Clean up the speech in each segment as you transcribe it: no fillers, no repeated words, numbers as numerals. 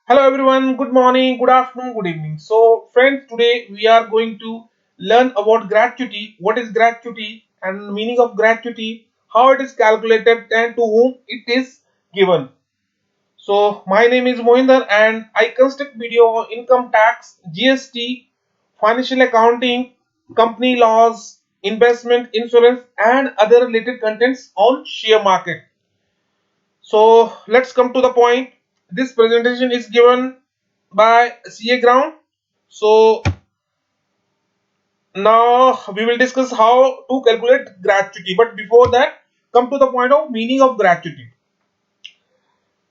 Hello everyone, good morning, good afternoon, good evening. So friends, today we are going to learn about gratuity, what is gratuity and meaning of gratuity, how it is calculated and to whom it is given. So my name is Mohinder and I construct video on income tax, GST, financial accounting, company laws, investment, insurance and other related contents on share market. So let's come to the point. This presentation is given by CA Ground. So now we will discuss how to calculate gratuity. But before that, come to the point of meaning of gratuity.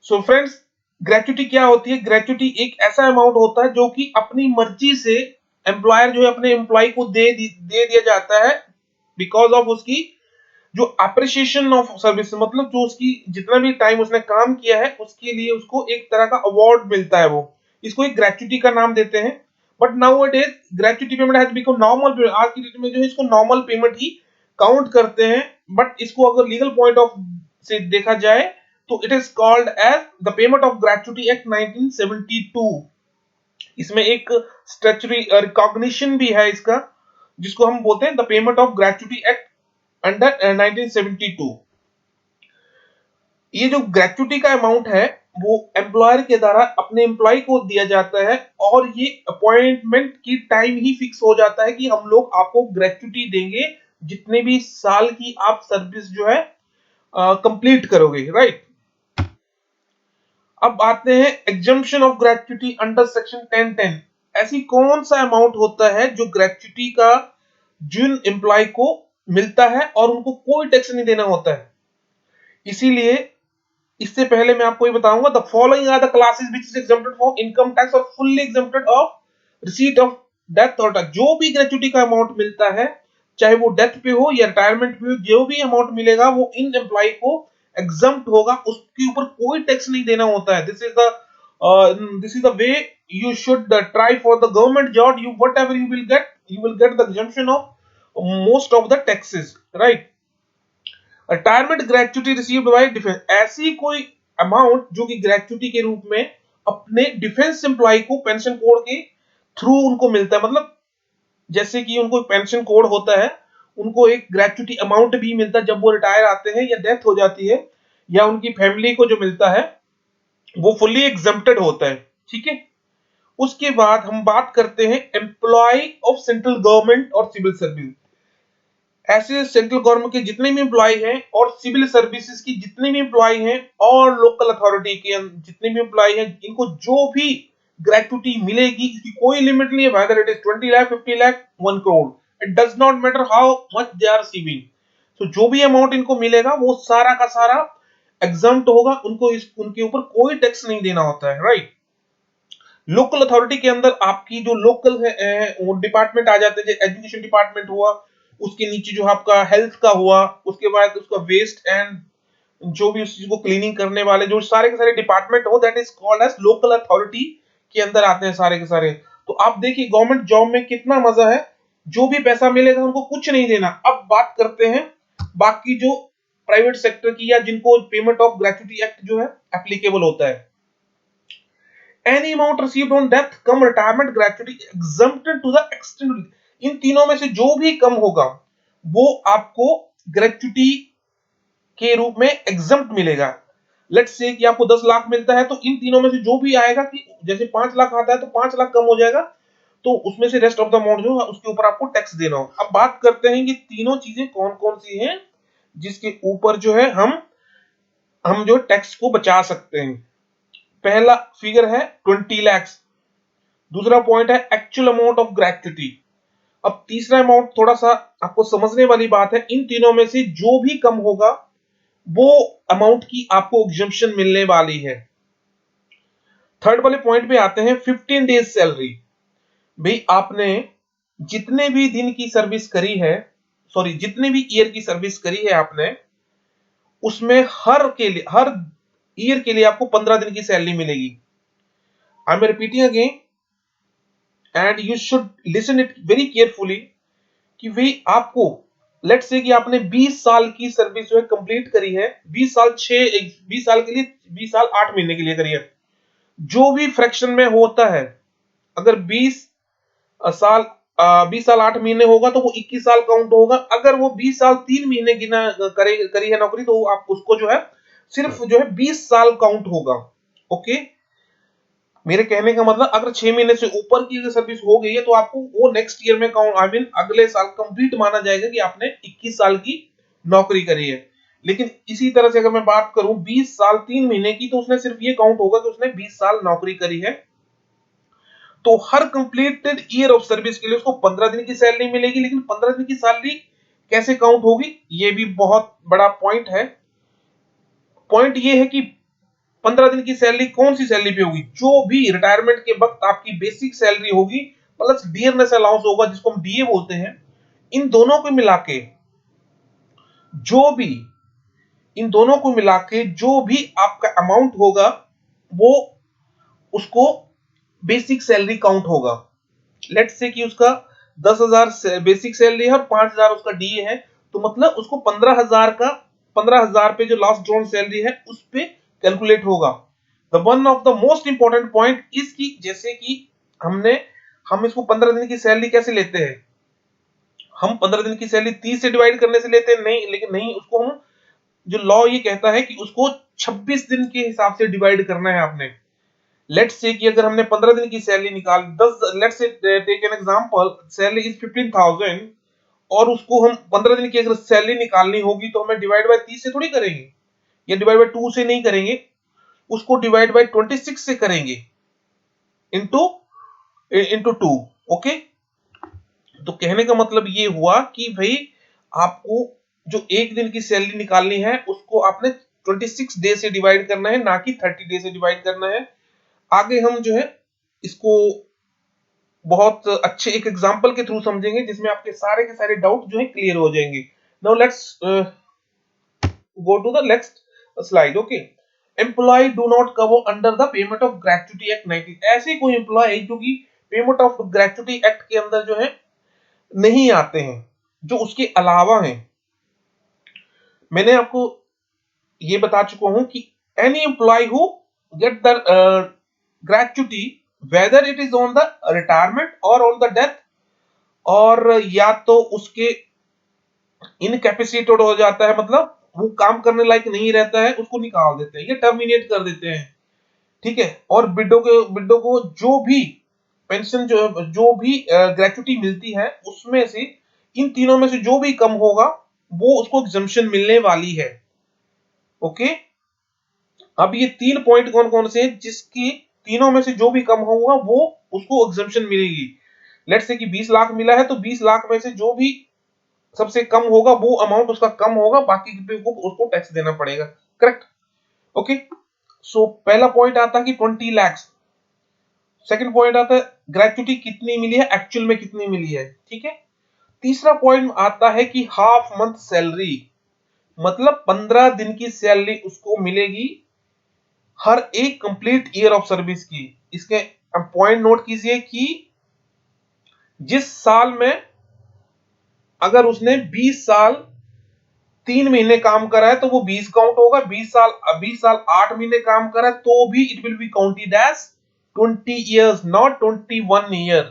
So friends, gratuity क्या होती है? Gratuity एक ऐसा amount होता है जो कि अपनी मर्जी से एम्प्लॉयर जो है अपने एम्प्लॉय को दे दिया जाता है बिकॉज ऑफ उसकी जो अप्रिसिएशन ऑफ सर्विस, मतलब जो उसकी जितना भी टाइम उसने काम किया है उसके लिए उसको एक तरह का अवार्ड मिलता है, वो इसको एक ग्रेच्युटी का नाम देते हैं। But now it is gratuity payment has become normal, आज की डेट में जो है इसको नॉर्मल पेमेंट ही काउंट करते हैं। बट इसको अगर लीगल पॉइंट ऑफ से देखा जाए तो it is called as the payment of gratuity act 1972। इसमें एक स्टैट्यूटरी रिकॉग्निशन भी है इसका, जिसको हम बोलते हैं the payment of gratuity act under 1972। ये जो ग्रेच्युटी का अमाउंट है वो एम्प्लॉयर के द्वारा अपने एम्प्लॉय को दिया जाता है और ये अपॉइंटमेंट की टाइम ही फिक्स हो जाता है कि हम लोग आपको ग्रेच्युटी देंगे जितने भी साल की आप सर्विस जो है कंप्लीट करोगे, राइट। अब आते हैं exemption of gratuity under section 1010। ऐसी कौन सा अमाउंट होता है जो ग्रेच्युटी का जिन एम्प्लॉय को मिलता है और उनको कोई टैक्स नहीं देना होता है। इसीलिए इससे पहले मैं आपको ये बताऊंगा the following are the classes which is exempted for income tax और fully exempted of receipt of death और टैक्स। जो भी ग्रेच्युटी का अमाउंट मिलता है, चाहे वो डेथ पे हो या रिटायरमेंट पे हो, जो भी अमाउंट मिलेगा वो इन एम्प्लॉय को एग्जम्प्ट होगा, उसके ऊपर कोई टैक्स नहीं देना होता है। This is the way you should try for the government job. You whatever you will get the exemption of most of the taxes, right? Retirement gratuity received by defence, ऐसी कोई अमाउंट जो कि gratuity के रूप में अपने defence employ को pension code के थ्रू उनको मिलता है। मतलब जैसे कि उनको पेंशन कोड होता है, उनको एक ग्रेच्युटी अमाउंट भी मिलता है जब वो रिटायर आते हैं या डेथ हो जाती है, या उनकी फैमिली को जो मिलता है वो फुल्ली एग्जम्प्टेड होता है, ठीक है। उसके बाद हम बात करते हैं एम्प्लॉय ऑफ सेंट्रल गवर्नमेंट और सिविल सर्विस। ऐसे सेंट्रल गवर्नमेंट के जितने भी एम्प्लॉय हैं और सिविल सर्विसेज की जितने भी एम्प्लॉय हैं और लोकल अथॉरिटी के जितने भी एम्प्लॉय हैं, इनको जो भी ग्रेच्युटी मिलेगी इसकी कोई लिमिट नहीं है, whether it is 20 lakh, 50 lakh, 1 crore, it does not matter how much they are receiving. तो जो भी अमाउंट इनको मिलेगा वो सारा का सारा एग्जम्प्ट होगा, उनको उनके ऊपर कोई टैक्स नहीं देना होता है, राइट। लोकल अथॉरिटी के अंदर आपकी जो लोकल है वो डिपार्टमेंट आ जाते हैं, एजुकेशन डिपार्टमेंट हुआ, उसके नीचे जो आपका हेल्थ का हुआ, उसके बाद उसका वेस्ट एंड जो भी उस चीज को क्लीनिंग करने वाले जो सारे के सारे डिपार्टमेंट हो, that is called as local authority के अंदर आते हैं सारे के सारे। तो आप देखिए गवर्नमेंट जॉब में कितना मजा है, जो भी पैसा मिलेगा उनको कुछ नहीं देना। अब बात करते हैं बाकी जो प्राइवेट सेक्टर की या जिनको पेमेंट ऑफ ग्रेच्युटी एक्ट जो है एप्लीकेबल होता है। any amount received on death come retirement gratuity exempted to the extent, इन तीनों में से जो भी कम होगा वो आपको ग्रेच्युटी के रूप में एग्जम्प्ट मिलेगा। लेट्स से कि आपको 10 लाख मिलता है तो इन तीनों में से जो भी आएगा, कि जैसे 5 लाख आता है तो 5 लाख कम हो जाएगा, तो उसमें से रेस्ट ऑफ द अमाउंट जो है उसके ऊपर आपको टैक्स देना हो। अब बात करते हैं कि तीनों चीजें कौन कौन सी हैं जिसके ऊपर जो है हम जो टैक्स को बचा सकते हैं। पहला फिगर है 20 लाख, दूसरा पॉइंट है एक्चुअल अमाउंट ऑफ ग्रेच्युटी। अब तीसरा अमाउंट थोड़ा सा आपको समझने वाली बात है, इन तीनों में से जो भी कम होगा वो अमाउंट की आपको एग्जम्पशन मिलने वाली है। थर्ड वाले पॉइंट पे आते हैं 15 डेज सैलरी। भाई आपने जितने भी दिन की सर्विस करी है, सॉरी जितने भी ईयर की सर्विस करी है आपने, उसमें हर ईयर के लिए आपको 15 दिन की सैलरी मिलेगी। आई am repeating again and you should listen it very carefully कि भाई आपको लेट्स से कि आपने 20 साल की सर्विस जो है कंप्लीट करी है, 20 साल के लिए 20 साल 8 महीने के लिए करी है, जो भी फ्रैक्शन में होता है, अगर 20 साल 8 महीने होगा तो वो 21 साल काउंट होगा। अगर वो 20 साल 3 महीने गिना करी है नौकरी, तो आप उसको जो है सिर्फ जो है 20 साल काउंट होगा। ओके, मेरे कहने का मतलब अगर 6 महीने से ऊपर की सर्विस हो गई है तो आपको वो नेक्स्ट ईयर में काउंट, आई मीन अगले साल कंप्लीट माना जाएगा कि आपने 21 साल की नौकरी करी है। लेकिन इसी तरह से अगर मैं बात करूं 20 साल 3 महीने की, तो उसने सिर्फ ये काउंट होगा कि उसने 20 साल नौकरी करी है। तो हर कंप्लीटेड ईयर ऑफ सर्विस के लिए उसको 15 दिन की सैलरी मिलेगी। लेकिन 15 दिन की सैलरी कैसे काउंट होगी, ये भी बहुत बड़ा पॉइंट है। पॉइंट ये है कि 15 दिन की सैलरी कौन सी सैलरी पे होगी, जो भी रिटायरमेंट के वक्त आपकी बेसिक सैलरी होगी प्लस डियरनेस अलाउंस होगा जिसको हम डीए बोलते हैं, इन दोनों को मिला के जो भी इन दोनों को मिला के जो भी आपका अमाउंट होगा वो उसको बेसिक सैलरी काउंट होगा। लेट्स से कि उसका 10,000 बेसिक सैलरी है और 5,000 उसका डीए है, तो मतलब उसको 15,000 पे जो लास्ट ड्रॉन सैलरी है उस पे कैलकुलेट होगा। The one of the most important point is कि जैसे कि हम इसको 15 दिन की सैलरी कैसे लेते हैं, हम 15 दिन की सैलरी 30 से डिवाइड करने से लेते हैं, नहीं, लेकिन नहीं, उसको हम जो लॉ ये कहता है कि उसको 26 दिन के हिसाब से डिवाइड करना है आपने। लेट्स से कि अगर हमने 15 दिन की सैलरी निकाल 10, let's say take an example, salary is 15,000 और उसको हम 15 दिन की अगर सैलरी निकालनी होगी तो हमें डिवाइड बाय 30 से थोड़ी करेंगे या डिवाइड बाय 2 से नहीं करेंगे, उसको डिवाइड बाय 26 से करेंगे इनटू इनटू 2। ओके, तो कहने का मतलब ये हुआ कि भाई आपको जो एक दिन की सैलरी निकालनी है उसको आपने 26 डे से डिवाइड करना है, ना कि 30 डे से डिवाइड करना है। आगे हम जो है इसको बहुत अच्छे एक एग्जांपल के थ्रू समझेंगे जिसमें आपके सारे के सारे डाउट जो है क्लियर हो जाएंगे। Now let's go to the next slide. Okay, employee do not cover under the payment of gratuity act 19। ऐसे कोई एम्प्लॉय जो कि पेमेंट ऑफ ग्रेच्युटी एक्ट के अंदर जो है नहीं आते हैं, जो उसके अलावा हैं। मैंने आपको ये बता चुका हूं कि any employee who get the gratuity whether it is on the retirement और ऑन द डेथ, और या तो उसके इनकैपेसिटेड हो जाता है, मतलब वो काम करने लायक नहीं रहता है, उसको निकाल देते हैं या टर्मिनेट कर देते हैं। ठीक है, और बिड्डो को जो भी पेंशन जो भी ग्रेच्युटी मिलती है उसमें से इन तीनों में से जो भी कम होगा वो उसको एग्जम्पशन मिलने वाली है। ओके, अब ये 3 पॉइंट कौन कौन से हैं जिसकी तीनों में से जो भी कम होगा वो उसको एग्जम्पशन मिलेगी। लेट्स से कि 20 लाख मिला है तो 20 लाख में से जो भी सबसे कम होगा वो अमाउंट उसका कम होगा, बाकी पे को उसको टैक्स देना पड़ेगा। करेक्ट। ओके, सो पहला पॉइंट आता है कि 20 लाख। सेकंड पॉइंट आता है ग्रेच्युटी कितनी मिली है, एक्चुअल में कितनी मिली है। ठीक है, तीसरा पॉइंट आता है कि हाफ मंथ सैलरी, मतलब 15 दिन की सैलरी उसको मिलेगी हर एक कंप्लीट ईयर ऑफ सर्विस की। इसके पॉइंट नोट कीजिए कि जिस साल में अगर उसने 20 साल 3 महीने काम करा है तो वो 20 काउंट होगा। 20 साल 8 महीने काम करा है तो भी it will be counted as 20 years, not 21 year,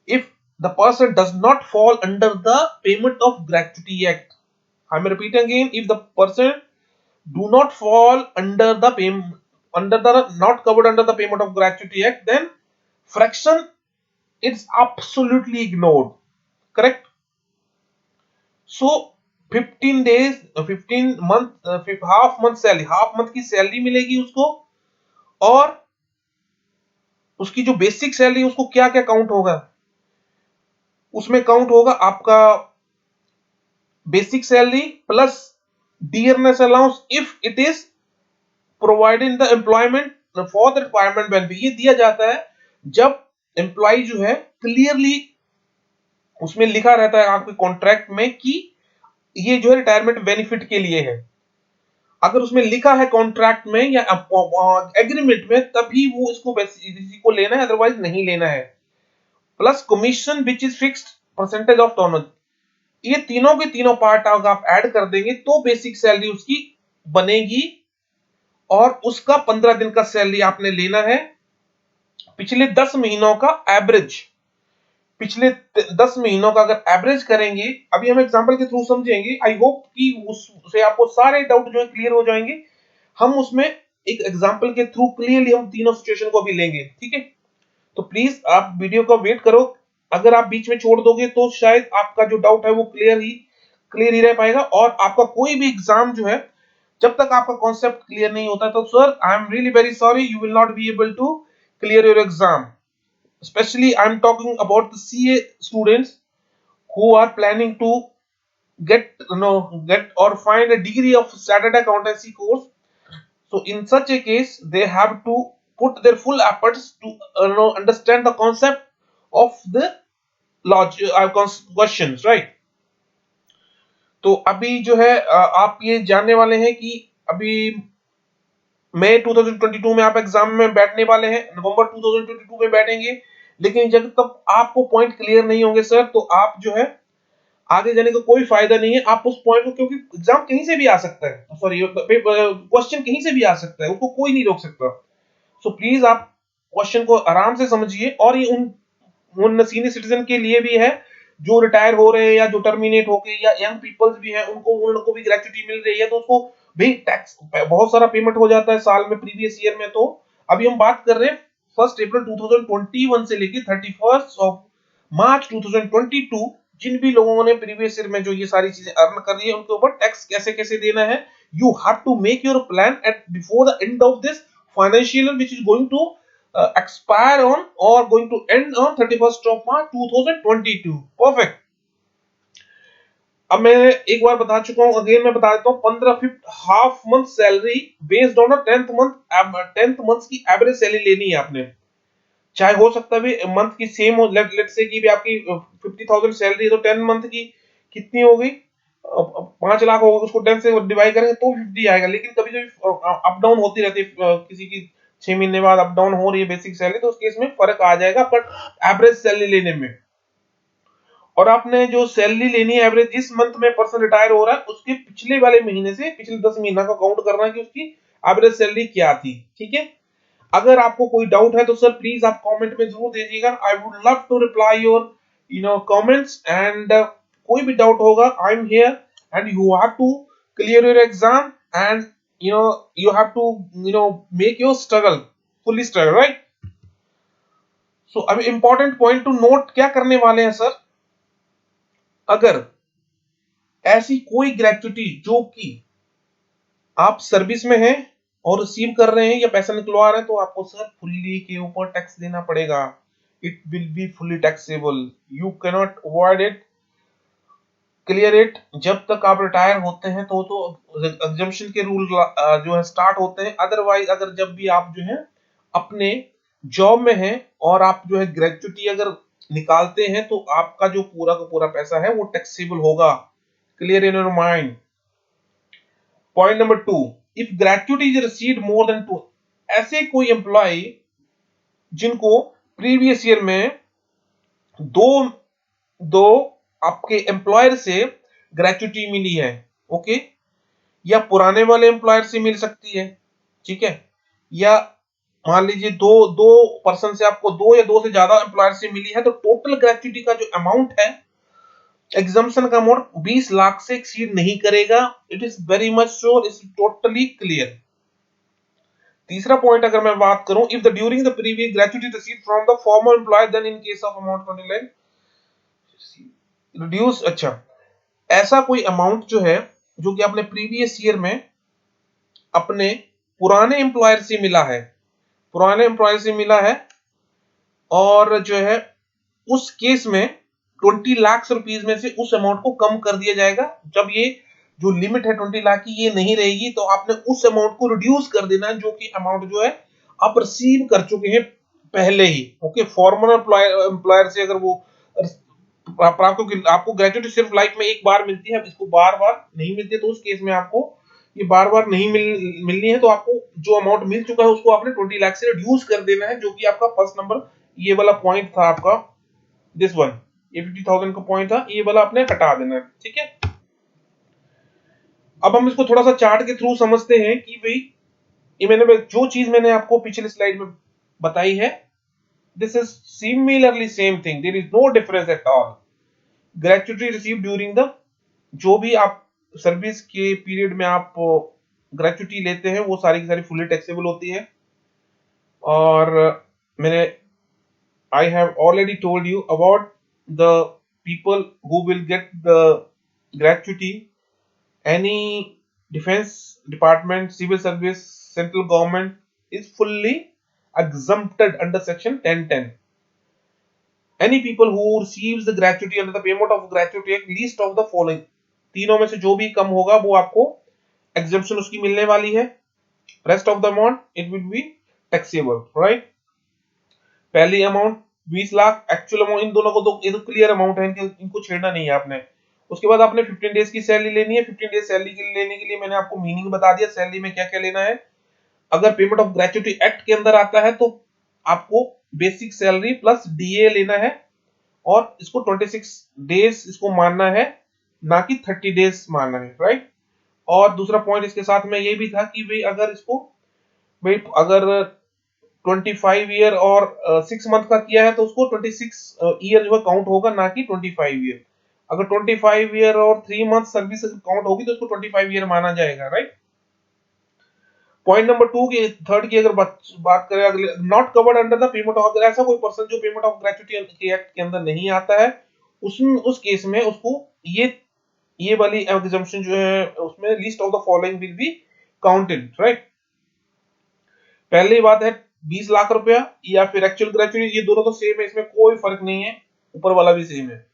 if the person does not fall under the payment of gratuity act. I'm repeating again, if the person do not fall under the not covered under the payment of gratuity act, then fraction is absolutely ignored. Correct. So 15 days 15 month half month salary, half month की salary मिलेगी उसको, और उसकी जो basic salary उसको क्या क्या count होगा, उसमें काउंट होगा आपका basic salary plus dearness allowance if it is provided in the employment for the retirement benefit. ये दिया जाता है जब एम्प्लॉय जो है क्लियरली उसमें लिखा रहता है आपके कॉन्ट्रैक्ट में कि ये जो है रिटायरमेंट बेनिफिट के लिए है। अगर उसमें लिखा है कॉन्ट्रैक्ट में या एग्रीमेंट में तभी वो इसको इसी को लेना है, अदरवाइज नहीं लेना है। Plus commission which is fixed percentage of turnover, ये तीनों के तीनों पार्ट अगर आप ऐड कर देंगे तो बेसिक सैलरी उसकी बनेगी। और उसका 15 दिन का सैलरी आपने लेना है, पिछले 10 महीनों का एवरेज, पिछले 10 महीनों का अगर एवरेज करेंगे, अभी हम एग्जांपल के थ्रू समझेंगे, आई होप कि उससे आपको सारे डाउट जो है क्लियर हो जाएंगे। हम उसमें एक एग्जांपल के थ्रू क्लियरली हम तीनों सिचुएशन को भी लेंगे, ठीक है। तो प्लीज आप वीडियो का वेट करो, अगर आप बीच में छोड़ दोगे तो शायद आपका जो डाउट है वो क्लियर ही रह पाएगा, और आपका कोई भी एग्जाम जो है, जब तक आपका कॉन्सेप्ट क्लियर नहीं होता तो sir I am really very sorry, you will not be able to clear your exam. Especially I'm talking about the CA students who are planning to get or find a degree of chartered accountancy course. So in such a case they have to put their full efforts to understand the concept of the questions, right? तो अभी जो है आप ये जानने वाले हैं कि अभी मई 2022 में आप एग्जाम में बैठने वाले हैं, नवंबर 2022 में बैठेंगे, लेकिन जब तक आपको पॉइंट क्लियर नहीं होंगे सर, तो आप जो है आगे जाने का कोई फायदा नहीं है। आप उस पॉइंट को, क्योंकि एग्जाम कहीं से भी आ सकता है, सॉरी क्वेश्चन कहीं से भी आ सकता है, उसको कोई नहीं रोक सकता। सो प्लीज आप क्वेश्चन को आराम से समझिए, और ये उन सीनियर सिटीजन के लिए भी है जो रिटायर हो रहे हैं या जो टर्मिनेट हो गए, या यंग पीपल्स भी हैं, उन लोगों को भी ग्रेच्युटी मिल रही है, तो उसको भी टैक्स बहुत सारा पेमेंट हो जाता है साल में, प्रीवियस ईयर में। तो अभी हम बात कर रहे हैं 1 अप्रैल 2021 से लेके 31 मार्च 2022, जिन भी लोगों ने प्रीवियस ईयर में जो ये सारी चीजें अर्न कर रही है, उनके ऊपर टैक्स कैसे कैसे देना है। You have to make your plan at before the end of this financial year which is going to expire on or going to end on 31st of March 2022. Perfect. अब मैं एक बार बता चुका हूं, अगेन मैं बता देता हूं, 15 fifth half month salary based on 10th month की एवरेज सैलरी लेनी है आपने। चाहे हो सकता है मंथ की सेम हो, लेट से कि भी आपकी 50,000 सैलरी है, तो 10 मंथ की कितनी हो गई, 5 लाख होगा, उसको 10 से डिवाइड करेंगे तो 50 आएगा। लेकिन कभी कभी अप डाउन होती रहती है, किसी की 6 महीने बाद अप डाउन हो रही है बेसिक सैलरी, तो उस केस में फर्क आ जाएगा, बट एवरेज सैलरी लेने में। और आपने जो सैलरी लेनी है एवरेज, जिस मंथ में पर्सन रिटायर हो रहा है उसके पिछले वाले महीने से पिछले 10 महीना का काउंट करना है कि उसकी एवरेज सैलरी क्या थी, ठीक है। अगर आपको कोई डाउट है तो सर प्लीज आप कमेंट में जरूर दीजिएगा, I would love to reply your comments, and कोई भी डाउट होगा I am here, and you have to clear your exam, and you have to make your struggle fully struggle, right. So अभी important point two note क्या करने वाले हैं sir, अगर ऐसी कोई ग्रेच्युटी जो कि आप सर्विस में हैं और रिसीव कर रहे हैं या पैसा निकलवा रहे हैं, तो आपको सर फुल्ली के ऊपर टैक्स देना पड़ेगा। It will be fully taxable, you cannot avoid it, clear it. जब तक आप रिटायर होते हैं तो एग्जम्पशन के रूल जो है स्टार्ट होते हैं, अदरवाइज अगर जब भी आप जो है अपने जॉब में हैं और आप जो है ग्रेच्युटी अगर निकालते हैं, तो आपका जो पूरा का पूरा पैसा है वो टैक्सेबल होगा, clear in your mind. Point number 2, if gratuity is received more than 2, ऐसे कोई एम्प्लॉय जिनको प्रीवियस ईयर में दो दो आपके एम्प्लॉयर से ग्रेच्युटी मिली है, ओके, या पुराने वाले एम्प्लॉयर से मिल सकती है, ठीक है, या मान लीजिए दो दो पर्सन से आपको दो या दो से ज्यादा एम्प्लॉयर से मिली है, तो टोटल ग्रेच्युटी का जो अमाउंट है, एग्जाम्पशन का अमाउंट 20 लाख से एक्सीड नहीं करेगा। It is very much sure, is totally clear. तीसरा पॉइंट अगर मैं बात करूं, if the during the previous gratuity received from the former employer, then in case of amount 20 lakh reduce, अच्छा, ऐसा कोई अमाउंट जो है जो कि आपने प्रीवियस ईयर में अपने पुराने एम्प्लॉयर से मिला है, पुराने एम्प्लॉयर से मिला है, और जो है उस केस में 20 लाख रुपीस में से उस अमाउंट को कम कर दिया जाएगा। जब ये जो लिमिट है 20 लाख की ये नहीं रहेगी, तो आपने उस अमाउंट को रिड्यूस कर देना है, जो कि अमाउंट जो है आप रिसीव कर चुके हैं पहले ही, ओके। फॉर्मर एम्प्लॉयर से अगर वो आपको ग्रेच्युटी सिर्फ लाइफ में एक बार मिलती है, अब इसको बार बार नहीं मिलती है, तो उस केस में आपको ये बार बार नहीं मिलनी है, तो आपको जो अमाउंट मिल चुका है उसको आपने 20 लाख से रिड्यूस कर देना है, जो कि आपका फर्स्ट नंबर ये वाला पॉइंट था आपका, दिस वन, ये 50,000 का पॉइंट था, ये वाला आपने हटा देना है, ठीक है। अब हम इसको थोड़ा सा चार्ट के थ्रू समझते हैं कि भाई ये जो चीज मैंने आपको पिछले स्लाइड में बताई है, this is similarly same thing, there is no difference at all. Gratuity receive during the, जो भी आप सर्विस के पीरियड में आप ग्रेचुटी लेते हैं वो सारी की सारी फुली टैक्सेबल होती है। और मैंने I have already told you about the people who will get the gratuity. Any defense department, civil service, central government is fully exempted under section 1010. Any people who receives the gratuity under the payment of gratuity at least of the following, तीनों में से जो भी कम होगा वो आपको exemption उसकी मिलने वाली है। Rest of the amount it will be taxable, right? पहली अमाउंट 20 लाख एक्चुअल अमाउंट, इन दोनों को तो ये तो क्लियर अमाउंट है, इनको छेड़ना नहीं है आपने। उसके बाद आपने 15 डेज की सैलरी लेनी है। 15 डेज सैलरी के लेने के लिए मैंने आपको मीनिंग बता दिया सैलरी में क्या क्या लेना है। अगर पेमेंट ऑफ ग्रेचुटी एक्ट के अंदर आता है तो आपको बेसिक सैलरी प्लस डीए लेना है, और इसको 26 डेज इसको मानना है, ना कि 30 डेज मानना है, राइट। और दूसरा पॉइंट इसके साथ में ये भी था कि भाई अगर इसको, भाई अगर 25 ईयर और 6 मंथ का किया है तो उसको 26 ईयर जो है काउंट होगा, ना कि 25 ईयर। अगर 25 ईयर और 3 मंथ सर्विस काउंट होगी तो उसको 25 ईयर माना जाएगा, राइट। पॉइंट नंबर 2 की थर्ड की अगर बात करें, अगले not covered under the payment of, अगर ऐसा कोई पर्सन जो पेमेंट ऑफ ग्रेचुटी के एक्ट के अंदर नहीं आता है, उसमें उस केस में उसको ये वाली एग्जम्पशन जो है उसमें list of the following will be counted, right. पहली बात है 20 लाख रुपया या फिर एक्चुअल ग्रेचुटी, ये दोनों तो सेम है, इसमें कोई फर्क नहीं है, ऊपर वाला भी सेम है।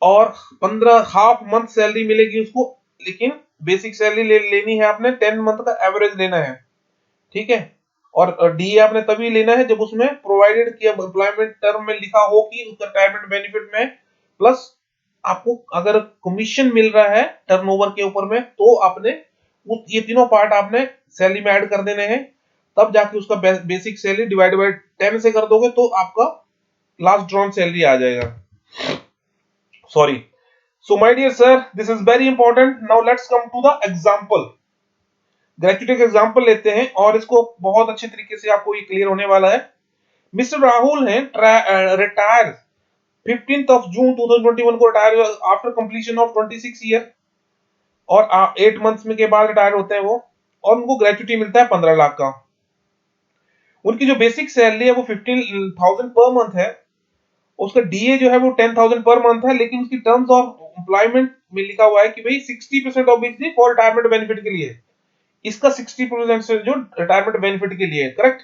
और 15 हाफ मंथ सैलरी मिलेगी उसको, लेकिन बेसिक सैलरी लेनी है आपने 10 मंथ का एवरेज लेना है, ठीक है। और डीए आपने तभी लेना है जब उसमें प्रोवाइडेड किया एम्प्लॉयमेंट टर्म में लिखा हो कि उसका रिटायरमेंट बेनिफिट में प्लस आपको अगर कमीशन मिल रहा है टर्नओवर के ऊपर में, तो आपने ये तीनों पार्ट आपने सैलरी में ऐड कर देने हैं, तब जाके उसका बेसिक सैलरी डिवाइड बाय 10 से कर दोगे तो आपका लास्ट ड्रॉन सैलरी आ जाएगा। Sorry. So my dear sir, this is very important. Now let's come to the example. Gratuity का एग्जांपल लेते हैं और इसको बहुत अच्छे तरीके से आपको ये क्लियर होने वाला है। मिस्टर राहुल हैं, रिटायर 15th ऑफ जून 2021 को retire after completion of 26 year, और 8 मंथ्स में के बाद रिटायर होते हैं वो, और उनको ग्रेचुटी मिलता है 15 लाख का। उनकी जो बेसिक सैलरी है वो 15,000 पर मंथ है, उसका डीए जो है वो 10,000 पर मंथ है, लेकिन उसकी टर्म्स ऑफ एम्प्लॉयमेंट में लिखा हुआ है कि भाई 60% ऑब्वियसली फॉर रिटायरमेंट बेनिफिट के लिए, इसका 60% से जो रिटायरमेंट बेनिफिट के लिए, करेक्ट।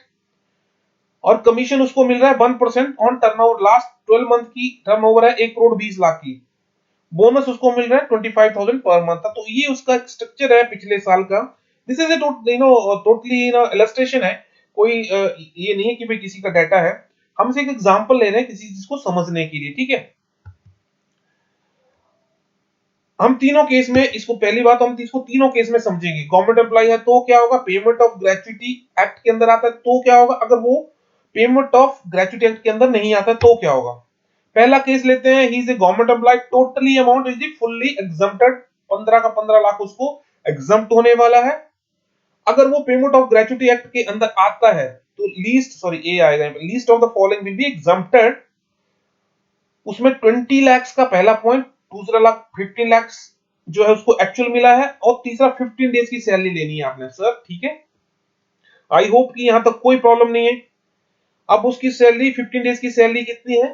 और कमीशन उसको मिल रहा है 1% ऑन टर्नओवर, लास्ट 12 मंथ की टर्नओवर है 1 करोड़ 20 लाख की। बोनस उसको मिल रहा है 25,000 पर मंथ। तो ये उसका स्ट्रक्चर है पिछले साल का। दिस इज टोटली इलस्ट्रेशन है, कोई ये नहीं है कि भाई किसी का डाटा है, हम से एक एग्जांपल ले रहे हैं किसी चीज को समझने के लिए, ठीक है। हम तीनों केस में इसको, पहली बात हम इसको तीनों केस में समझेंगे। गवर्नमेंट एम्प्लॉय है तो क्या होगा, पेमेंट ऑफ ग्रेचुटी एक्ट के अंदर आता है तो क्या होगा, अगर वो पेमेंट ऑफ ग्रेचुटी एक्ट के अंदर नहीं आता तो क्या होगा। पहला केस लेते हैं, he is a government employee, totally amount is fully exempted, 15 का 15 लाख उसको एग्जम्प्ट होने वाला है। अगर वो पेमेंट ऑफ ग्रेचुटी एक्ट के अंदर आता है तो ए आएगा, least of the following will be exempted. उसमें 20 लाख का पहला पॉइंट, दूसरा लाख 15 लाख जो है उसको एक्चुअल मिला है, और तीसरा 15 डेज की सैलरी लेनी है आपने सर, ठीक है। आई होप कि यहां तक कोई प्रॉब्लम नहीं है। अब उसकी सैलरी 15 डेज की सैलरी कितनी है,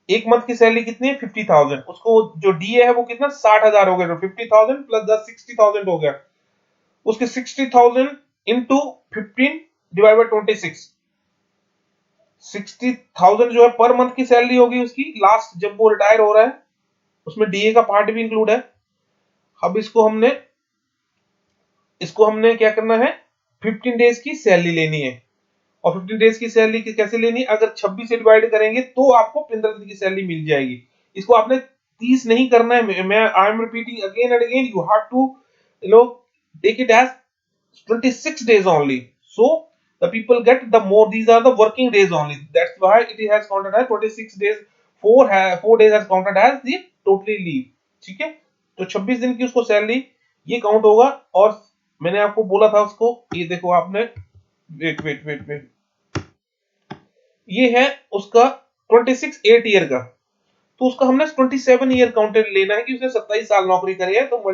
एक मंथ की सैलरी कितनी है 50,000, उसको जो डीए है वो कितना 60,000 हो गया, तो 50,000 प्लस 10 60,000 हो गया। उसके 60,000 इंटू 15 डिवाइड बाय 26, 60,000 जो है पर मंथ की सैलरी होगी उसकी, लास्ट जब वो रिटायर हो रहा है, उसमें डीए का पार्ट भी इंक्लूड है। अब इसको हमने क्या करना है, 15 डेज की सैलरी लेनी है। और 15 डेज की सैलरी कैसे लेनी है, अगर 26 से डिवाइड करेंगे तो आपको 15 दिन की सैलरी मिल जाएगी। इसको आपने 30 नहीं करना है, मैं I am repeating again and again, you have to take it as 26 days only, so the people get the more, these are the working days only, that's why it has counted as 26 days, 4 days has counted as the totally leave, ठीक है। तो 26 दिन की उसको salary ये count होगा, और मैंने आपको बोला था उसको, ये देखो आपने, वेट वेट वेट वेट, ये है उसका 26 8 ईयर का, तो उसका हमने 27 ईयर काउंटेड लेना है कि उसने 27 साल नौकरी करी है, तो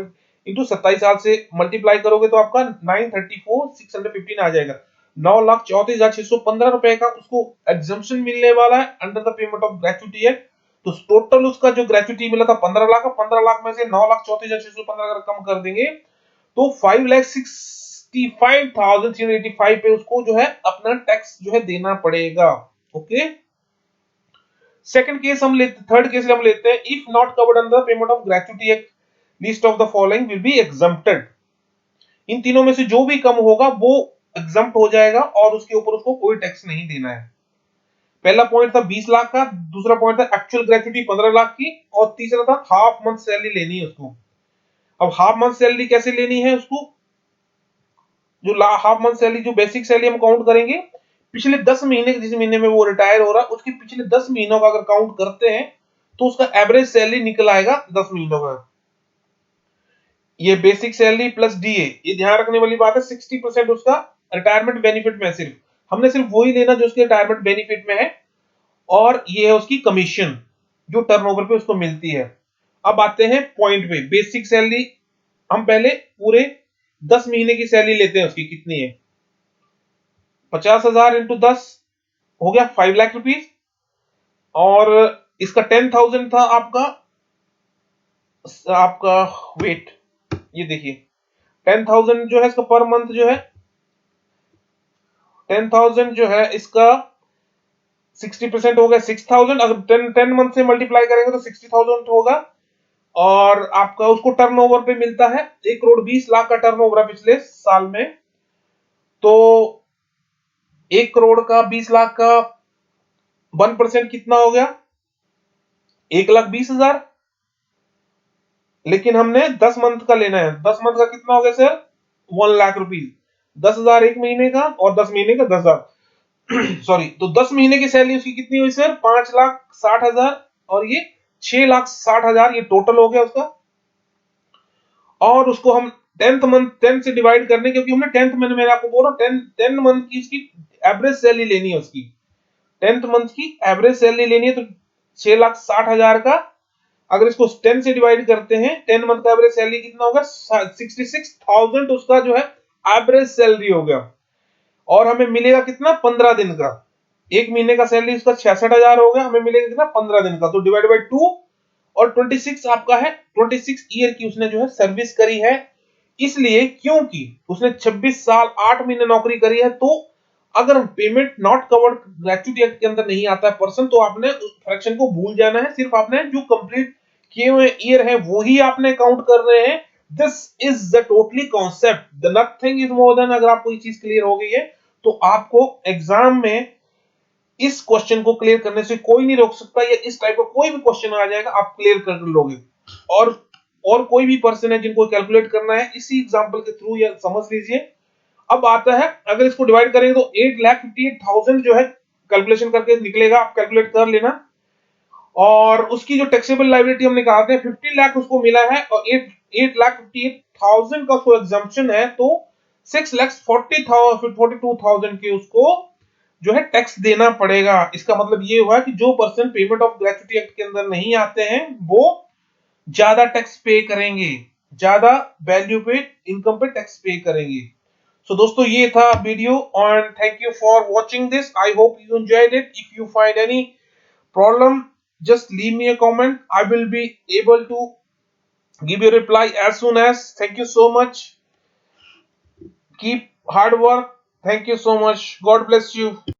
इंटू 27 साल से मल्टीप्लाई करोगे तो आपका 934,615 आ जाएगा। 9,34,615 रुपए का उसको एग्जम्पशन मिलने वाला है under the payment of gratuity act. तो टोटल उसका जो ग्रेचुटी मिला था 15 लाख, 15 लाख में से 9,34,615 अगर कम कर देंगे तो 5,65,385 पे उसको जो है अपना टैक्स जो है देना पड़ेगा। ओके, सेकंड केस हम लेते, थर्ड केस हम लेते हैं, if not covered under payment of gratuity act list of the following will be exempted. इन तीनों में से जो भी कम होगा वो एग्जम्प्ट हो जाएगा और उसके ऊपर उसको कोई टैक्स नहीं देना है। पहला पॉइंट था 20 लाख का, दूसरा पॉइंट था एक्चुअल ग्रेचुटी 15 लाख की, और तीसरा था हाफ मंथ सैलरी लेनी है उसको। अब हाफ मंथ सैलरी कैसे लेनी है उसको, जो हाफ मंथ सैलरी, जो बेसिक सैलरी हम काउंट करेंगे पिछले 10 महीने, जिस महीने में वो रिटायर हो रहा है उसके पिछले 10 महीनों का अगर काउंट करते हैं तो उसका एवरेज सैलरी निकल आएगा 10 महीनों का। ये बेसिक सैलरी प्लस डीए, ये ध्यान रखने वाली बात है, 60% उसका रिटायरमेंट बेनिफिट में, सिर्फ हमने सिर्फ वही लेना जो उसके रिटायरमेंट बेनिफिट में है, और ये है उसकी कमीशन जो टर्नओवर पे उसको मिलती है। अब आते हैं पॉइंट पे, बेसिक सैलरी हम पहले पूरे 10 महीने की सैलरी लेते हैं, उसकी कितनी है, 50,000 इंटू 10 हो गया 5 लाख रुपीज, और इसका 10,000 था आपका, आपका वेट, ये देखिए 10,000 जो है इसका पर मंथ जो है, 10,000 जो है इसका 60% हो गया 6,000, अगर 10 मंथ से मल्टीप्लाई करेंगे तो 60,000 होगा, और आपका उसको टर्नओवर पे मिलता है 1,20,00,000 का टर्नओवर है पिछले साल में, तो 1,20,00,000 का 1% कितना हो गया, 1,20,000, लेकिन हमने 10 मंथ का लेना है, 10 मंथ का कितना हो गया सर, 1 लाख रुपीज, 10,000 एक महीने का और 10 महीने का 10,000 सॉरी, तो 10 महीने की सैलरी उसकी कितनी हुई सर, 5,60,000, और ये 6,60,000, ये टोटल हो गया उसका। और उसको हम 10th मंथ 10 से डिवाइड करने, क्योंकि हमने 10th मंथ, मैंने आपको बोला 10 मंथ की उसकी एवरेज सैलरी लेनी है, उसकी 10th मंथ की एवरेज सैलरी लेनी है, तो 6,60,000 का अगर इसको 10 से डिवाइड करते हैं, 10 मंथ का एवरेज सैलरी कितना होगा, 66,000 उसका जो है एवरेज सैलरी हो गया, और हमें मिलेगा कितना, 15 दिन का, एक महीने का सैलरी उसका 66,000 हो गया, हमें मिलेगा कितना, 15 दिन का, तो डिवाइड बाय 2, और 26 आपका है, 26 ईयर की उसने जो है सर्विस करी है, इसलिए क्योंकि उसने 26 साल 8 महीने नौकरी करी है, तो अगर payment not covered gratuity act के अंदर नहीं आता है पर्सन, तो आपने उस फ्रैक्शन को भूल जाना है, सिर्फ आपने जो कंप्लीट किए हुए ईयर है वो ही आपने काउंट कर रहे हैं। This is the totally concept, the nothing is more than, अगर आपको ये चीज क्लियर हो गई है तो आपको एग्जाम में इस क्वेश्चन को क्लियर करने से कोई नहीं रोक सकता, या इस टाइप का कोई भी क्वेश्चन आ जाएगा आप क्लियर कर लोगे। और कोई भी पर्सन है जिनको कैलकुलेट करना है इसी एग्जांपल के थ्रू, या समझ लीजिए। अब आता है, अगर इसको डिवाइड करेंगे तो 8,58,000 जो है कैलकुलेशन करके निकलेगा, आप कैलकुलेट कर लेना, और उसकी जो टैक्सेबल लायबिलिटी हम निकालते हैं 50 लाख उसको मिला है, और 8,58,000 का उसको एग्जम्पशन है, तो 6,42,000 के उसको जो है टैक्स देना पड़ेगा। इसका मतलब ये हुआ कि जो person payment of gratuity act के अंदर नहीं आते हैं वो ज्यादा टैक्स पे करेंगे, ज्यादा वैल्यू पे, इनकम पे टैक्स पे करेंगे। सो दोस्तों ये था वीडियो, और thank you for watching this, I hope you enjoyed it. If you find any problem just leave me a comment, I will be able to give you a reply as soon as. Thank you so much, keep hard work, thank you so much, God bless you.